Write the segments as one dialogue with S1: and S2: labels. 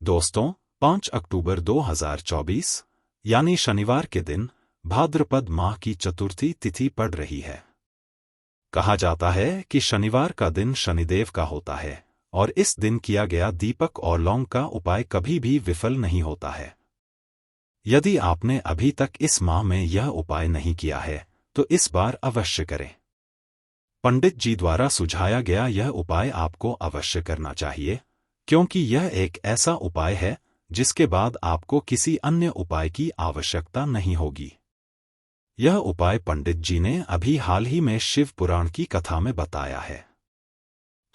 S1: दोस्तों, 5 अक्टूबर 2024 यानी शनिवार के दिन भाद्रपद माह की चतुर्थी तिथि पड़ रही है। कहा जाता है कि शनिवार का दिन शनिदेव का होता है और इस दिन किया गया दीपक और लौंग का उपाय कभी भी विफल नहीं होता है। यदि आपने अभी तक इस माह में यह उपाय नहीं किया है तो इस बार अवश्य करें। पंडित जी द्वारा सुझाया गया यह उपाय आपको अवश्य करना चाहिए, क्योंकि यह एक ऐसा उपाय है जिसके बाद आपको किसी अन्य उपाय की आवश्यकता नहीं होगी। यह उपाय पंडित जी ने अभी हाल ही में शिव पुराण की कथा में बताया है।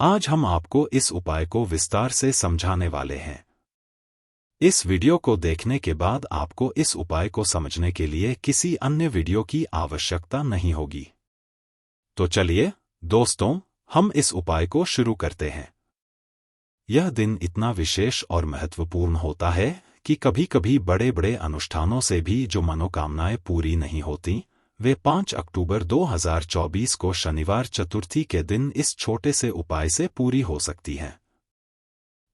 S1: आज हम आपको इस उपाय को विस्तार से समझाने वाले हैं। इस वीडियो को देखने के बाद आपको इस उपाय को समझने के लिए किसी अन्य वीडियो की आवश्यकता नहीं होगी। तो चलिए दोस्तों, हम इस उपाय को शुरू करते हैं। यह दिन इतना विशेष और महत्वपूर्ण होता है कि कभी-कभी बड़े-बड़े अनुष्ठानों से भी जो मनोकामनाएं पूरी नहीं होती, वे 5 अक्टूबर 2024 को शनिवार चतुर्थी के दिन इस छोटे से उपाय से पूरी हो सकती हैं।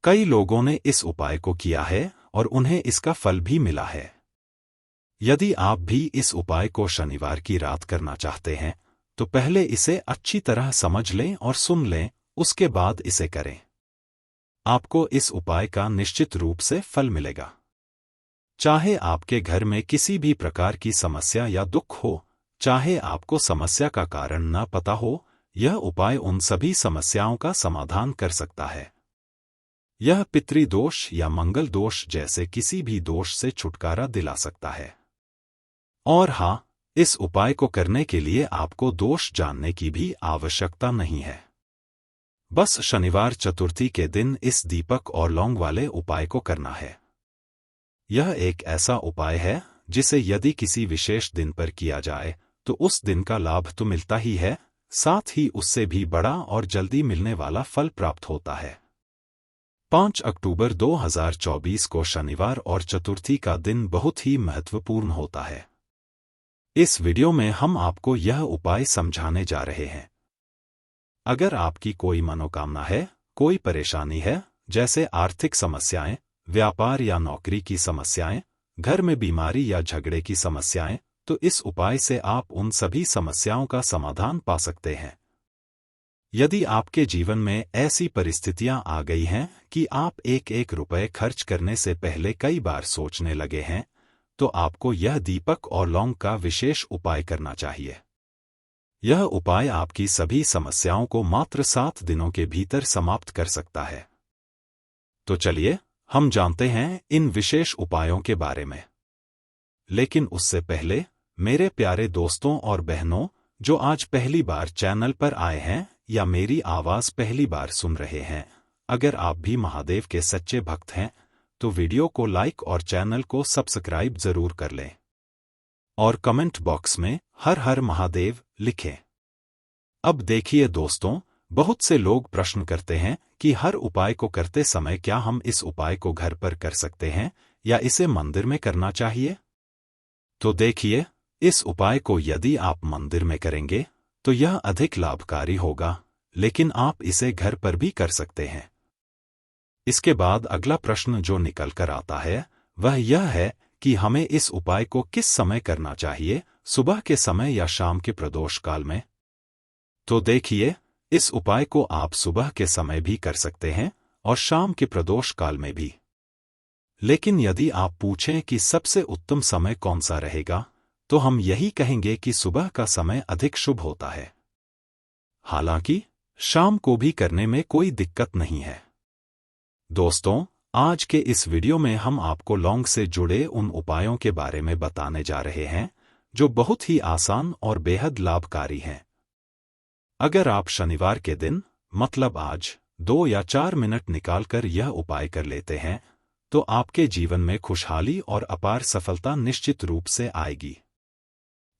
S1: कई लोगों ने इस उपाय को किया है और उन्हें इसका फल भी मिला है। यदि आप भी इस उपाय को शनिवार की रात करना चाहते हैं, तो पहले इसे अच्छी तरह समझ लें और सुन लें, उसके बाद इसे करें। आपको इस उपाय का निश्चित रूप से फल मिलेगा। चाहे आपके घर में किसी भी प्रकार की समस्या या दुख हो, चाहे आपको समस्या का कारण न पता हो, यह उपाय उन सभी समस्याओं का समाधान कर सकता है। यह पितृदोष या मंगल दोष जैसे किसी भी दोष से छुटकारा दिला सकता है। और हाँ, इस उपाय को करने के लिए आपको दोष जानने की भी आवश्यकता नहीं है। बस शनिवार चतुर्थी के दिन इस दीपक और लौंग वाले उपाय को करना है। यह एक ऐसा उपाय है जिसे यदि किसी विशेष दिन पर किया जाए तो उस दिन का लाभ तो मिलता ही है, साथ ही उससे भी बड़ा और जल्दी मिलने वाला फल प्राप्त होता है। 5 अक्टूबर 2024 को शनिवार और चतुर्थी का दिन बहुत ही महत्वपूर्ण होता है। इस वीडियो में हम आपको यह उपाय समझाने जा रहे हैं। अगर आपकी कोई मनोकामना है, कोई परेशानी है, जैसे आर्थिक समस्याएं, व्यापार या नौकरी की समस्याएं, घर में बीमारी या झगड़े की समस्याएं, तो इस उपाय से आप उन सभी समस्याओं का समाधान पा सकते हैं। यदि आपके जीवन में ऐसी परिस्थितियां आ गई हैं कि आप एक रुपए खर्च करने से पहले कई बार सोचने लगे हैं, तो आपको यह दीपक और लौंग का विशेष उपाय करना चाहिए। यह उपाय आपकी सभी समस्याओं को मात्र 7 दिनों के भीतर समाप्त कर सकता है। तो चलिए हम जानते हैं इन विशेष उपायों के बारे में। लेकिन उससे पहले मेरे प्यारे दोस्तों और बहनों, जो आज पहली बार चैनल पर आए हैं या मेरी आवाज पहली बार सुन रहे हैं, अगर आप भी महादेव के सच्चे भक्त हैं तो वीडियो को लाइक और चैनल को सब्सक्राइब जरूर कर लें और कमेंट बॉक्स में हर हर महादेव लिखें। अब देखिए दोस्तों, बहुत से लोग प्रश्न करते हैं कि हर उपाय को करते समय क्या हम इस उपाय को घर पर कर सकते हैं या इसे मंदिर में करना चाहिए? तो देखिए, इस उपाय को यदि आप मंदिर में करेंगे तो यह अधिक लाभकारी होगा, लेकिन आप इसे घर पर भी कर सकते हैं। इसके बाद अगला प्रश्न जो निकल कर आता है वह यह है कि हमें इस उपाय को किस समय करना चाहिए, सुबह के समय या शाम के प्रदोष काल में? तो देखिए, इस उपाय को आप सुबह के समय भी कर सकते हैं और शाम के प्रदोष काल में भी। लेकिन यदि आप पूछें कि सबसे उत्तम समय कौन सा रहेगा, तो हम यही कहेंगे कि सुबह का समय अधिक शुभ होता है। हालांकि शाम को भी करने में कोई दिक्कत नहीं है। दोस्तों, आज के इस वीडियो में हम आपको लौंग से जुड़े उन उपायों के बारे में बताने जा रहे हैं जो बहुत ही आसान और बेहद लाभकारी हैं। अगर आप शनिवार के दिन, मतलब आज, 2 या 4 मिनट निकालकर यह उपाय कर लेते हैं, तो आपके जीवन में खुशहाली और अपार सफलता निश्चित रूप से आएगी।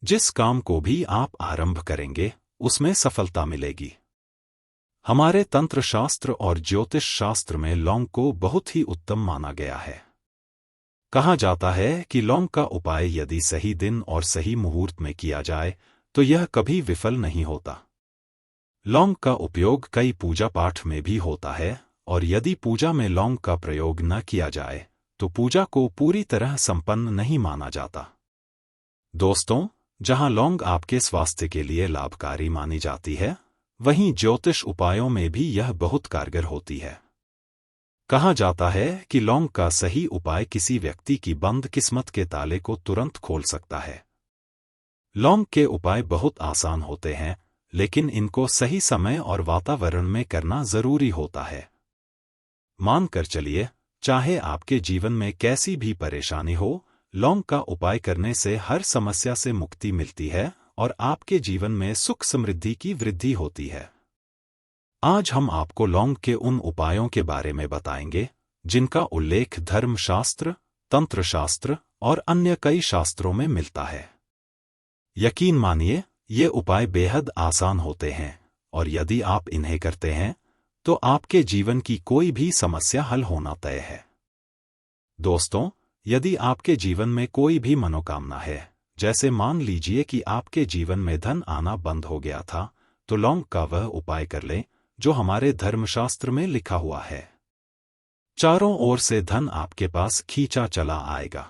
S1: जिस काम को भी आप आरंभ करेंगे, उसमें सफलता मिलेगी। हमारे तंत्र शास्त्र और ज्योतिष शास्त्र में लौंग को बहुत ही उत्तम माना गया है। कहा जाता है कि लौंग का उपाय यदि सही दिन और सही मुहूर्त में किया जाए तो यह कभी विफल नहीं होता। लौंग का उपयोग कई पूजा पाठ में भी होता है और यदि पूजा में लौंग का प्रयोग न किया जाए तो पूजा को पूरी तरह संपन्न नहीं माना जाता। दोस्तों, जहां लौंग आपके स्वास्थ्य के लिए लाभकारी मानी जाती है, वहीं ज्योतिष उपायों में भी यह बहुत कारगर होती है। कहा जाता है कि लौंग का सही उपाय किसी व्यक्ति की बंद किस्मत के ताले को तुरंत खोल सकता है। लौंग के उपाय बहुत आसान होते हैं, लेकिन इनको सही समय और वातावरण में करना जरूरी होता है। मानकर चलिए, चाहे आपके जीवन में कैसी भी परेशानी हो, लौंग का उपाय करने से हर समस्या से मुक्ति मिलती है और आपके जीवन में सुख समृद्धि की वृद्धि होती है। आज हम आपको लौंग के उन उपायों के बारे में बताएंगे जिनका उल्लेख धर्मशास्त्र, तंत्रशास्त्र और अन्य कई शास्त्रों में मिलता है। यकीन मानिए, ये उपाय बेहद आसान होते हैं और यदि आप इन्हें करते हैं तो आपके जीवन की कोई भी समस्या हल होना तय है। दोस्तों, यदि आपके जीवन में कोई भी मनोकामना है, जैसे मान लीजिए कि आपके जीवन में धन आना बंद हो गया था, तो लौंग का वह उपाय कर लें जो हमारे धर्मशास्त्र में लिखा हुआ है। चारों ओर से धन आपके पास खींचा चला आएगा।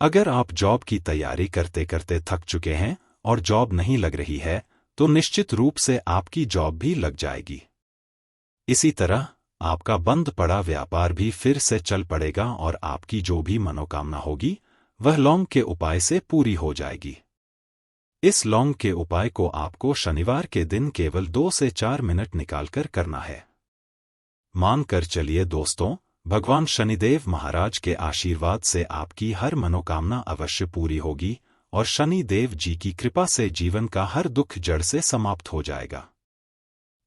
S1: अगर आप जॉब की तैयारी करते करते थक चुके हैं और जॉब नहीं लग रही है, तो निश्चित रूप से आपकी जॉब भी लग जाएगी। इसी तरह आपका बंद पड़ा व्यापार भी फिर से चल पड़ेगा और आपकी जो भी मनोकामना होगी वह लौंग के उपाय से पूरी हो जाएगी। इस लौंग के उपाय को आपको शनिवार के दिन केवल 2 से 4 मिनट निकालकर करना है। मानकर चलिए दोस्तों, भगवान शनिदेव महाराज के आशीर्वाद से आपकी हर मनोकामना अवश्य पूरी होगी और शनि देव जी की कृपा से जीवन का हर दुख जड़ से समाप्त हो जाएगा।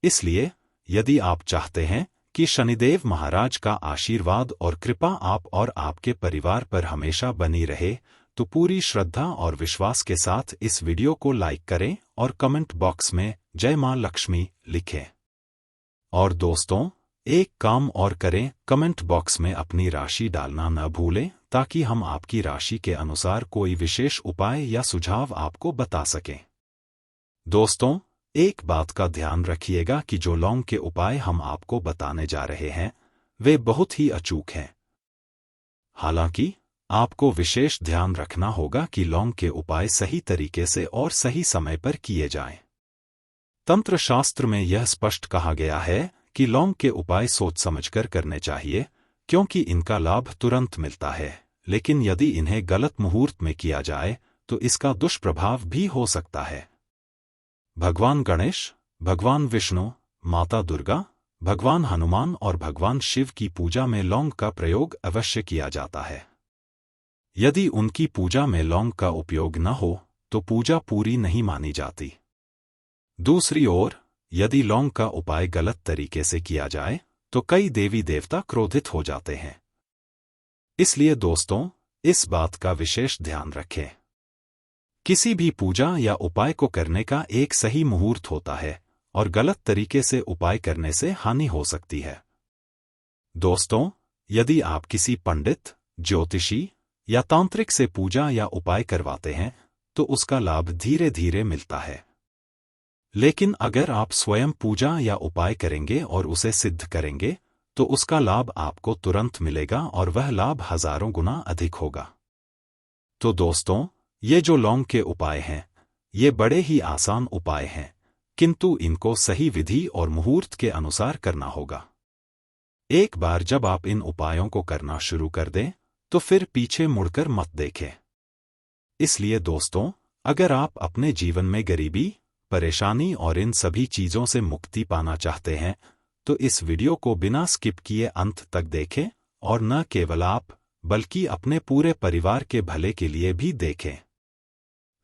S1: इसलिए यदि आप चाहते हैं कि शनिदेव महाराज का आशीर्वाद और कृपा आप और आपके परिवार पर हमेशा बनी रहे, तो पूरी श्रद्धा और विश्वास के साथ इस वीडियो को लाइक करें और कमेंट बॉक्स में जय मां लक्ष्मी लिखें। और दोस्तों, एक काम और करें, कमेंट बॉक्स में अपनी राशि डालना न भूलें ताकि हम आपकी राशि के अनुसार कोई विशेष उपाय या सुझाव आपको बता सकें। दोस्तों, एक बात का ध्यान रखिएगा कि जो लौंग के उपाय हम आपको बताने जा रहे हैं वे बहुत ही अचूक हैं। हालांकि आपको विशेष ध्यान रखना होगा कि लौंग के उपाय सही तरीके से और सही समय पर किए जाएं। तंत्र शास्त्र में यह स्पष्ट कहा गया है कि लौंग के उपाय सोच समझकर करने चाहिए, क्योंकि इनका लाभ तुरंत मिलता है, लेकिन यदि इन्हें गलत मुहूर्त में किया जाए तो इसका दुष्प्रभाव भी हो सकता है। भगवान गणेश, भगवान विष्णु, माता दुर्गा, भगवान हनुमान और भगवान शिव की पूजा में लौंग का प्रयोग अवश्य किया जाता है। यदि उनकी पूजा में लौंग का उपयोग न हो तो पूजा पूरी नहीं मानी जाती। दूसरी ओर, यदि लौंग का उपाय गलत तरीके से किया जाए तो कई देवी देवता क्रोधित हो जाते हैं। इसलिए दोस्तों, इस बात का विशेष ध्यान रखें। किसी भी पूजा या उपाय को करने का एक सही मुहूर्त होता है और गलत तरीके से उपाय करने से हानि हो सकती है। दोस्तों, यदि आप किसी पंडित, ज्योतिषी या तांत्रिक से पूजा या उपाय करवाते हैं तो उसका लाभ धीरे धीरे मिलता है। लेकिन अगर आप स्वयं पूजा या उपाय करेंगे और उसे सिद्ध करेंगे तो उसका लाभ आपको तुरंत मिलेगा और वह लाभ हजारों गुना अधिक होगा। तो दोस्तों, ये जो लौंग के उपाय हैं, ये बड़े ही आसान उपाय हैं, किंतु इनको सही विधि और मुहूर्त के अनुसार करना होगा। एक बार जब आप इन उपायों को करना शुरू कर दें तो फिर पीछे मुड़कर मत देखें। इसलिए दोस्तों, अगर आप अपने जीवन में गरीबी, परेशानी और इन सभी चीजों से मुक्ति पाना चाहते हैं तो इस वीडियो को बिना स्किप किए अंत तक देखें और न केवल आप बल्कि अपने पूरे परिवार के भले के लिए भी देखें।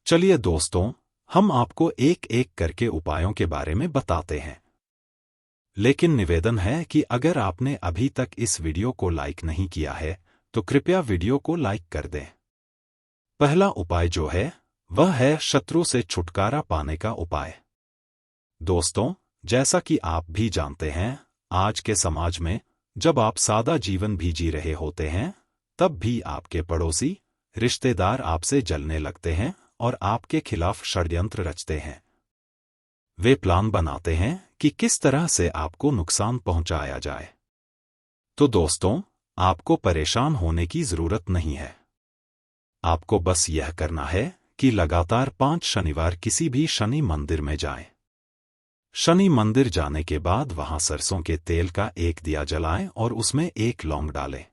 S1: चलिए दोस्तों, हम आपको एक एक करके उपायों के बारे में बताते हैं। लेकिन निवेदन है कि अगर आपने अभी तक इस वीडियो को लाइक नहीं किया है तो कृपया वीडियो को लाइक कर दें। पहला उपाय जो है वह है शत्रु से छुटकारा पाने का उपाय। दोस्तों, जैसा कि आप भी जानते हैं, आज के समाज में जब आप सादा जीवन भी जी रहे होते हैं तब भी आपके पड़ोसी, रिश्तेदार आपसे जलने लगते हैं और आपके खिलाफ षड्यंत्र रचते हैं। वे प्लान बनाते हैं कि किस तरह से आपको नुकसान पहुंचाया जाए। तो दोस्तों, आपको परेशान होने की जरूरत नहीं है। आपको बस यह करना है कि लगातार 5 शनिवार किसी भी शनि मंदिर में जाएं। शनि मंदिर जाने के बाद वहां सरसों के तेल का एक दिया जलाएं और उसमें एक लौंग डालें।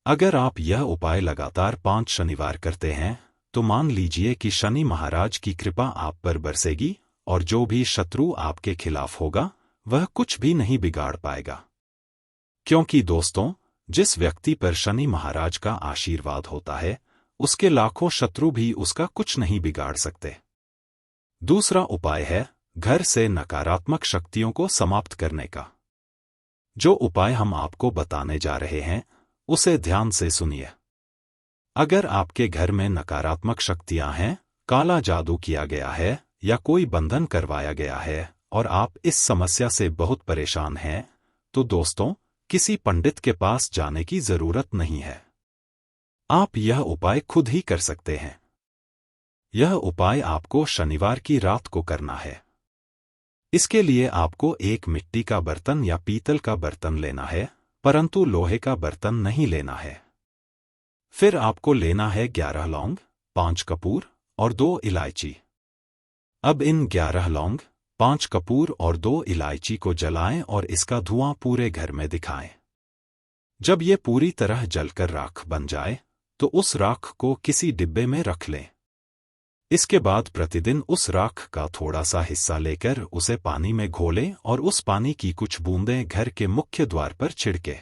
S1: अगर आप यह उपाय लगातार 5 शनिवार करते हैं तो मान लीजिए कि शनि महाराज की कृपा आप पर बरसेगी और जो भी शत्रु आपके खिलाफ होगा वह कुछ भी नहीं बिगाड़ पाएगा। क्योंकि दोस्तों, जिस व्यक्ति पर शनि महाराज का आशीर्वाद होता है उसके लाखों शत्रु भी उसका कुछ नहीं बिगाड़ सकते। दूसरा उपाय है घर से नकारात्मक शक्तियों को समाप्त करने का। जो उपाय हम आपको बताने जा रहे हैं उसे ध्यान से सुनिए। अगर आपके घर में नकारात्मक शक्तियां हैं, काला जादू किया गया है या कोई बंधन करवाया गया है और आप इस समस्या से बहुत परेशान हैं, तो दोस्तों, किसी पंडित के पास जाने की जरूरत नहीं है। आप यह उपाय खुद ही कर सकते हैं। यह उपाय आपको शनिवार की रात को करना है। इसके लिए आपको एक मिट्टी का बर्तन या पीतल का बर्तन लेना है, परंतु लोहे का बर्तन नहीं लेना है। फिर आपको लेना है 11 लौंग, 5 कपूर और 2 इलायची। अब इन 11 लौंग, 5 कपूर और 2 इलायची को जलाएं और इसका धुआं पूरे घर में दिखाएं। जब ये पूरी तरह जलकर राख बन जाए तो उस राख को किसी डिब्बे में रख लें। इसके बाद प्रतिदिन उस राख का थोड़ा सा हिस्सा लेकर उसे पानी में घोलें और उस पानी की कुछ बूंदें घर के मुख्य द्वार पर छिड़के।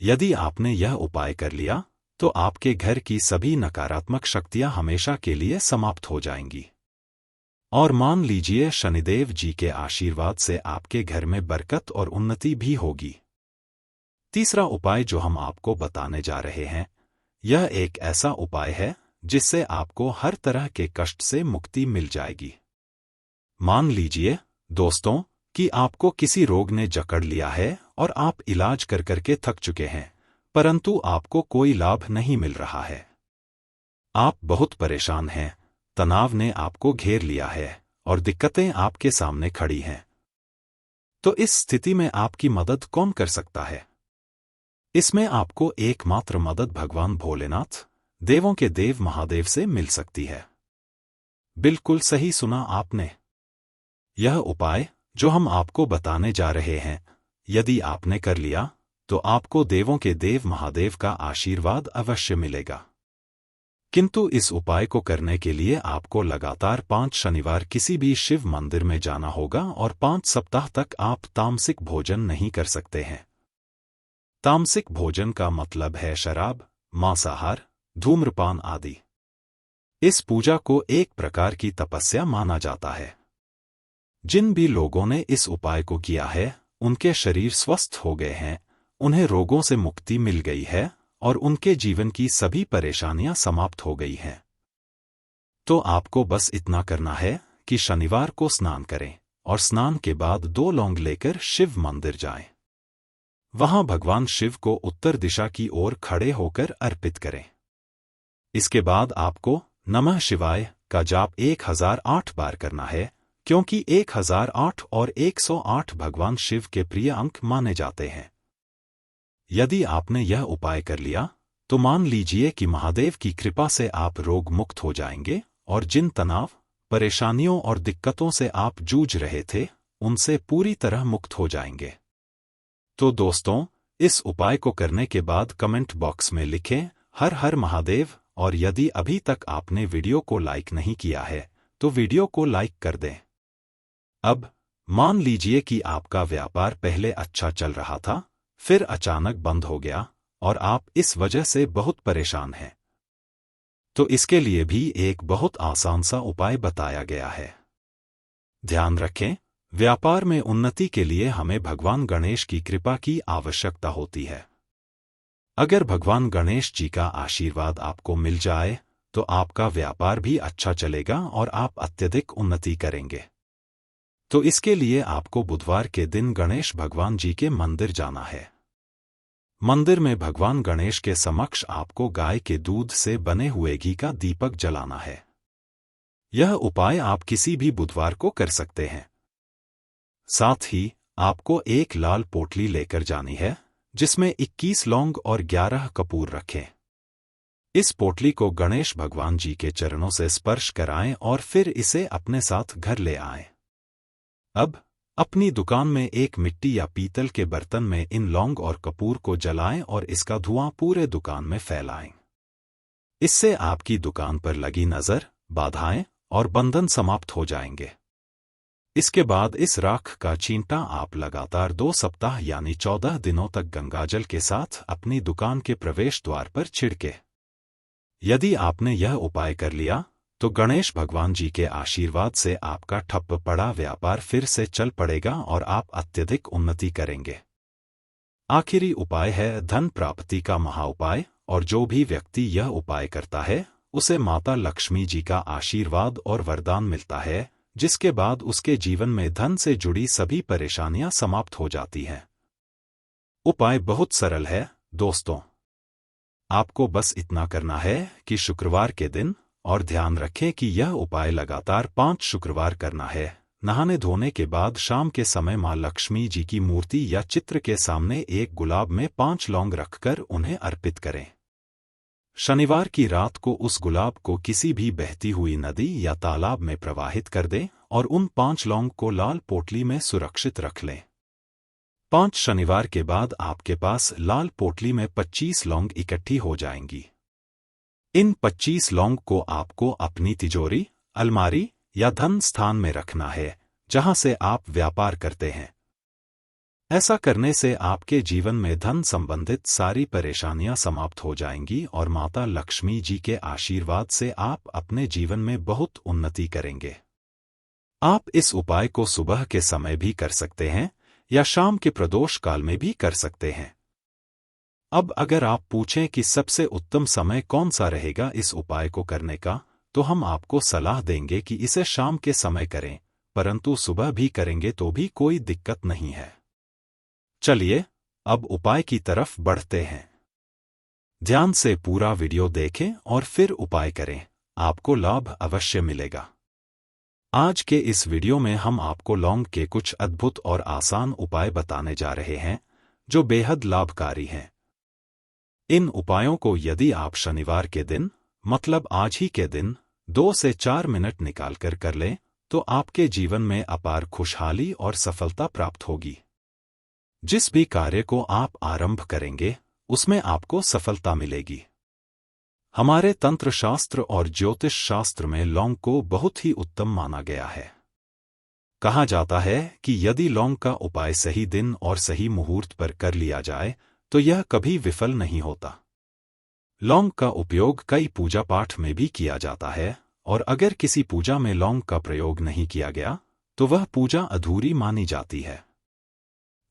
S1: यदि आपने यह उपाय कर लिया तो आपके घर की सभी नकारात्मक शक्तियां हमेशा के लिए समाप्त हो जाएंगी। और मान लीजिए शनिदेव जी के आशीर्वाद से आपके घर में बरकत और उन्नति भी होगी। तीसरा उपाय जो हम आपको बताने जा रहे हैं, यह एक ऐसा उपाय है जिससे आपको हर तरह के कष्ट से मुक्ति मिल जाएगी। मान लीजिए दोस्तों कि आपको किसी रोग ने जकड़ लिया है और आप इलाज कर करके थक चुके हैं, परंतु आपको कोई लाभ नहीं मिल रहा है। आप बहुत परेशान हैं, तनाव ने आपको घेर लिया है और दिक्कतें आपके सामने खड़ी हैं। तो इस स्थिति में आपकी मदद कौन कर सकता है? इसमें आपको एकमात्र मदद भगवान भोलेनाथ, देवों के देव महादेव से मिल सकती है। बिल्कुल सही सुना आपने। यह उपाय जो हम आपको बताने जा रहे हैं, यदि आपने कर लिया तो आपको देवों के देव महादेव का आशीर्वाद अवश्य मिलेगा। किंतु इस उपाय को करने के लिए आपको लगातार 5 शनिवार किसी भी शिव मंदिर में जाना होगा और 5 सप्ताह तक आप तामसिक भोजन नहीं कर सकते हैं। तामसिक भोजन का मतलब है शराब, मांसाहार, धूम्रपान आदि। इस पूजा को एक प्रकार की तपस्या माना जाता है। जिन भी लोगों ने इस उपाय को किया है उनके शरीर स्वस्थ हो गए हैं, उन्हें रोगों से मुक्ति मिल गई है और उनके जीवन की सभी परेशानियां समाप्त हो गई हैं। तो आपको बस इतना करना है कि शनिवार को स्नान करें और स्नान के बाद 2 लौंग लेकर शिव मंदिर जाएं। वहां भगवान शिव को उत्तर दिशा की ओर खड़े होकर अर्पित करें। इसके बाद आपको नमः शिवाय का जाप 1008 बार करना है, क्योंकि 1008 और 108 भगवान शिव के प्रिय अंक माने जाते हैं। यदि आपने यह उपाय कर लिया तो मान लीजिए कि महादेव की कृपा से आप रोग मुक्त हो जाएंगे और जिन तनाव, परेशानियों और दिक्कतों से आप जूझ रहे थे उनसे पूरी तरह मुक्त हो जाएंगे। तो दोस्तों, इस उपाय को करने के बाद कमेंट बॉक्स में लिखें हर हर महादेव, और यदि अभी तक आपने वीडियो को लाइक नहीं किया है तो वीडियो को लाइक कर दें। अब मान लीजिए कि आपका व्यापार पहले अच्छा चल रहा था, फिर अचानक बंद हो गया और आप इस वजह से बहुत परेशान हैं। तो इसके लिए भी एक बहुत आसान सा उपाय बताया गया है। ध्यान रखें, व्यापार में उन्नति के लिए हमें भगवान गणेश की कृपा की आवश्यकता होती है। अगर भगवान गणेश जी का आशीर्वाद आपको मिल जाए तो आपका व्यापार भी अच्छा चलेगा और आप अत्यधिक उन्नति करेंगे। तो इसके लिए आपको बुधवार के दिन गणेश भगवान जी के मंदिर जाना है। मंदिर में भगवान गणेश के समक्ष आपको गाय के दूध से बने हुए घी का दीपक जलाना है। यह उपाय आप किसी भी बुधवार को कर सकते हैं। साथ ही आपको एक लाल पोटली लेकर जानी है जिसमें 21 लौंग और 11 कपूर रखें। इस पोटली को गणेश भगवान जी के चरणों से स्पर्श कराएं और फिर इसे अपने साथ घर ले आएं। अब अपनी दुकान में एक मिट्टी या पीतल के बर्तन में इन लौंग और कपूर को जलाएं और इसका धुआं पूरे दुकान में फैलाएं। इससे आपकी दुकान पर लगी नजर, बाधाएं और बंधन समाप्त हो जाएंगे। इसके बाद इस राख का छींटा आप लगातार 2 सप्ताह यानी 14 दिनों तक गंगाजल के साथ अपनी दुकान के प्रवेश द्वार पर छिड़के। यदि आपने यह उपाय कर लिया तो गणेश भगवान जी के आशीर्वाद से आपका ठप्प पड़ा व्यापार फिर से चल पड़ेगा और आप अत्यधिक उन्नति करेंगे। आखिरी उपाय है धन प्राप्ति का महाउपाय, और जो भी व्यक्ति यह उपाय करता है उसे माता लक्ष्मी जी का आशीर्वाद और वरदान मिलता है, जिसके बाद उसके जीवन में धन से जुड़ी सभी परेशानियां समाप्त हो जाती हैं। उपाय बहुत सरल है दोस्तों। आपको बस इतना करना है कि शुक्रवार के दिन, और ध्यान रखें कि यह उपाय लगातार 5 शुक्रवार करना है, नहाने धोने के बाद शाम के समय मां लक्ष्मी जी की मूर्ति या चित्र के सामने एक गुलाब में 5 लौंग रखकर उन्हें अर्पित करें। शनिवार की रात को उस गुलाब को किसी भी बहती हुई नदी या तालाब में प्रवाहित कर दें और उन 5 लौंग को लाल पोटली में सुरक्षित रख लें। 5 शनिवार के बाद आपके पास लाल पोटली में 25 लौंग इकट्ठी हो जाएंगी। इन 25 लौंग को आपको अपनी तिजोरी, अलमारी या धन स्थान में रखना है जहां से आप व्यापार करते हैं। ऐसा करने से आपके जीवन में धन संबंधित सारी परेशानियां समाप्त हो जाएंगी और माता लक्ष्मी जी के आशीर्वाद से आप अपने जीवन में बहुत उन्नति करेंगे। आप इस उपाय को सुबह के समय भी कर सकते हैं या शाम के प्रदोष काल में भी कर सकते हैं। अब अगर आप पूछें कि सबसे उत्तम समय कौन सा रहेगा इस उपाय को करने का, तो हम आपको सलाह देंगे कि इसे शाम के समय करें, परंतु सुबह भी करेंगे तो भी कोई दिक्कत नहीं है। चलिए अब उपाय की तरफ बढ़ते हैं। ध्यान से पूरा वीडियो देखें और फिर उपाय करें, आपको लाभ अवश्य मिलेगा। आज के इस वीडियो में हम आपको लौंग के कुछ अद्भुत और आसान उपाय बताने जा रहे हैं जो बेहद लाभकारी हैं। इन उपायों को यदि आप शनिवार के दिन, मतलब आज ही के दिन 2 से 4 मिनट निकालकर कर लें तो आपके जीवन में अपार खुशहाली और सफलता प्राप्त होगी। जिस भी कार्य को आप आरंभ करेंगे उसमें आपको सफलता मिलेगी। हमारे तंत्र शास्त्र और ज्योतिष शास्त्र में लौंग को बहुत ही उत्तम माना गया है। कहा जाता है कि यदि लौंग का उपाय सही दिन और सही मुहूर्त पर कर लिया जाए तो यह कभी विफल नहीं होता। लौंग का उपयोग कई पूजा पाठ में भी किया जाता है, और अगर किसी पूजा में लौंग का प्रयोग नहीं किया गया तो वह पूजा अधूरी मानी जाती है।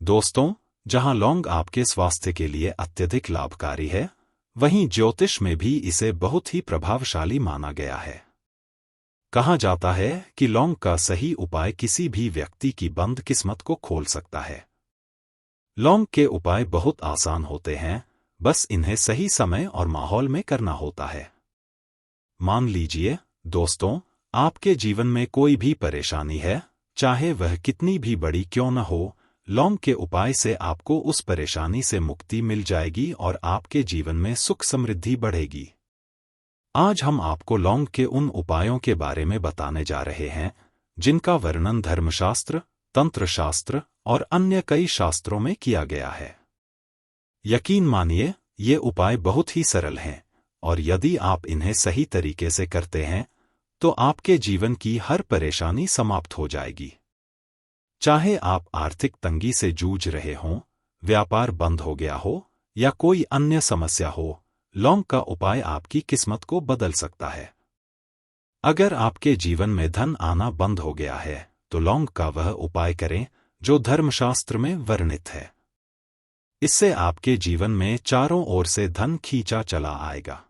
S1: दोस्तों, जहां लौंग आपके स्वास्थ्य के लिए अत्यधिक लाभकारी है, वहीं ज्योतिष में भी इसे बहुत ही प्रभावशाली माना गया है। कहा जाता है कि लौंग का सही उपाय किसी भी व्यक्ति की बंद किस्मत को खोल सकता है। लौंग के उपाय बहुत आसान होते हैं, बस इन्हें सही समय और माहौल में करना होता है। मान लीजिए दोस्तों, आपके जीवन में कोई भी परेशानी है, चाहे वह कितनी भी बड़ी क्यों न हो, लौंग के उपाय से आपको उस परेशानी से मुक्ति मिल जाएगी और आपके जीवन में सुख समृद्धि बढ़ेगी। आज हम आपको लौंग के उन उपायों के बारे में बताने जा रहे हैं जिनका वर्णन धर्मशास्त्र, तंत्रशास्त्र और अन्य कई शास्त्रों में किया गया है। यकीन मानिए, ये उपाय बहुत ही सरल हैं, और यदि आप इन्हें सही तरीके से करते हैं तो आपके जीवन की हर परेशानी समाप्त हो जाएगी। चाहे आप आर्थिक तंगी से जूझ रहे हों, व्यापार बंद हो गया हो या कोई अन्य समस्या हो, लौंग का उपाय आपकी किस्मत को बदल सकता है। अगर आपके जीवन में धन आना बंद हो गया है तो लौंग का वह उपाय करें जो धर्मशास्त्र में वर्णित है। इससे आपके जीवन में चारों ओर से धन खींचा चला आएगा।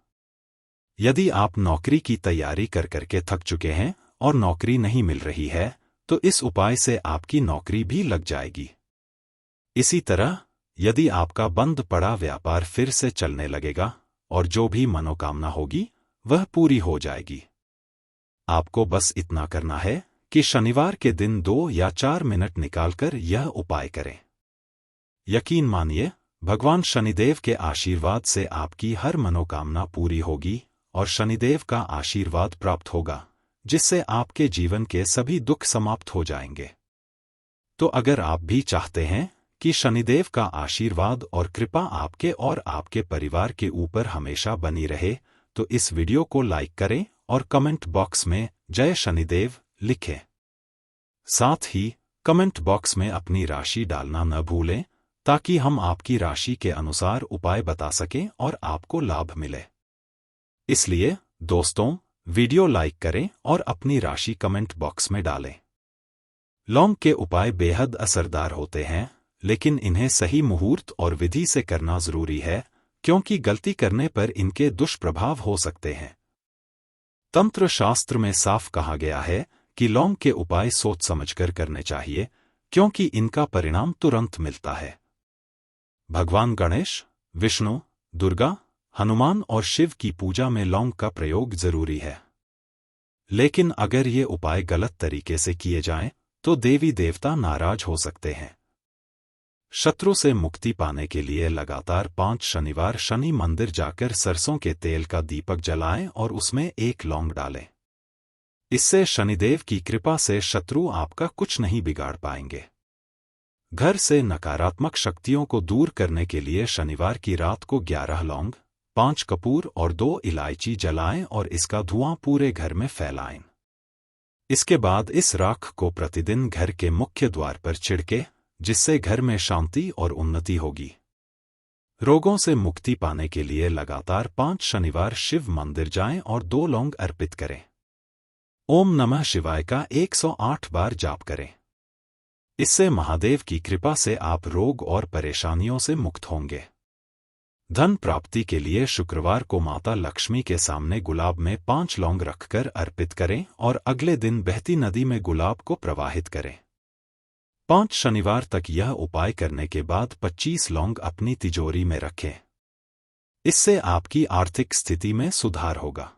S1: यदि आप नौकरी की तैयारी कर करके थक चुके हैं और नौकरी नहीं मिल रही है तो इस उपाय से आपकी नौकरी भी लग जाएगी। इसी तरह यदि आपका बंद पड़ा व्यापार फिर से चलने लगेगा और जो भी मनोकामना होगी वह पूरी हो जाएगी। आपको बस इतना करना है कि शनिवार के दिन 2 या 4 मिनट निकालकर यह उपाय करें। यकीन मानिए, भगवान शनिदेव के आशीर्वाद से आपकी हर मनोकामना पूरी होगी और शनिदेव का आशीर्वाद प्राप्त होगा, जिससे आपके जीवन के सभी दुख समाप्त हो जाएंगे। तो अगर आप भी चाहते हैं कि शनिदेव का आशीर्वाद और कृपा आपके और आपके परिवार के ऊपर हमेशा बनी रहे, तो इस वीडियो को लाइक करें और कमेंट बॉक्स में जय शनिदेव लिखें। साथ ही कमेंट बॉक्स में अपनी राशि डालना न भूलें, ताकि हम आपकी राशि के अनुसार उपाय बता सकें और आपको लाभ मिले। इसलिए दोस्तों, वीडियो लाइक करें और अपनी राशि कमेंट बॉक्स में डालें। लौंग के उपाय बेहद असरदार होते हैं, लेकिन इन्हें सही मुहूर्त और विधि से करना जरूरी है, क्योंकि गलती करने पर इनके दुष्प्रभाव हो सकते हैं। तंत्र शास्त्र में साफ कहा गया है कि लौंग के उपाय सोच समझकर करने चाहिए, क्योंकि इनका परिणाम तुरंत मिलता है। भगवान गणेश, विष्णु, दुर्गा, हनुमान और शिव की पूजा में लौंग का प्रयोग जरूरी है। लेकिन अगर ये उपाय गलत तरीके से किए जाएं, तो देवी देवता नाराज हो सकते हैं। शत्रु से मुक्ति पाने के लिए लगातार 5 शनिवार शनि मंदिर जाकर सरसों के तेल का दीपक जलाएं और उसमें 1 लौंग डालें। इससे शनिदेव की कृपा से शत्रु आपका कुछ नहीं बिगाड़ पाएंगे। घर से नकारात्मक शक्तियों को दूर करने के लिए शनिवार की रात को 11 लौंग, 5 कपूर और 2 इलायची जलाएं और इसका धुआं पूरे घर में फैलाएं। इसके बाद इस राख को प्रतिदिन घर के मुख्य द्वार पर छिड़के, जिससे घर में शांति और उन्नति होगी। रोगों से मुक्ति पाने के लिए लगातार 5 शनिवार शिव मंदिर जाएं और 2 लौंग अर्पित करें। ओम नमः शिवाय का 108 बार जाप करें। इससे महादेव की कृपा से आप रोग और परेशानियों से मुक्त होंगे। धन प्राप्ति के लिए शुक्रवार को माता लक्ष्मी के सामने गुलाब में 5 लौंग रखकर अर्पित करें और अगले दिन बहती नदी में गुलाब को प्रवाहित करें। 5 शनिवार तक यह उपाय करने के बाद 25 लौंग अपनी तिजोरी में रखें। इससे आपकी आर्थिक स्थिति में सुधार होगा।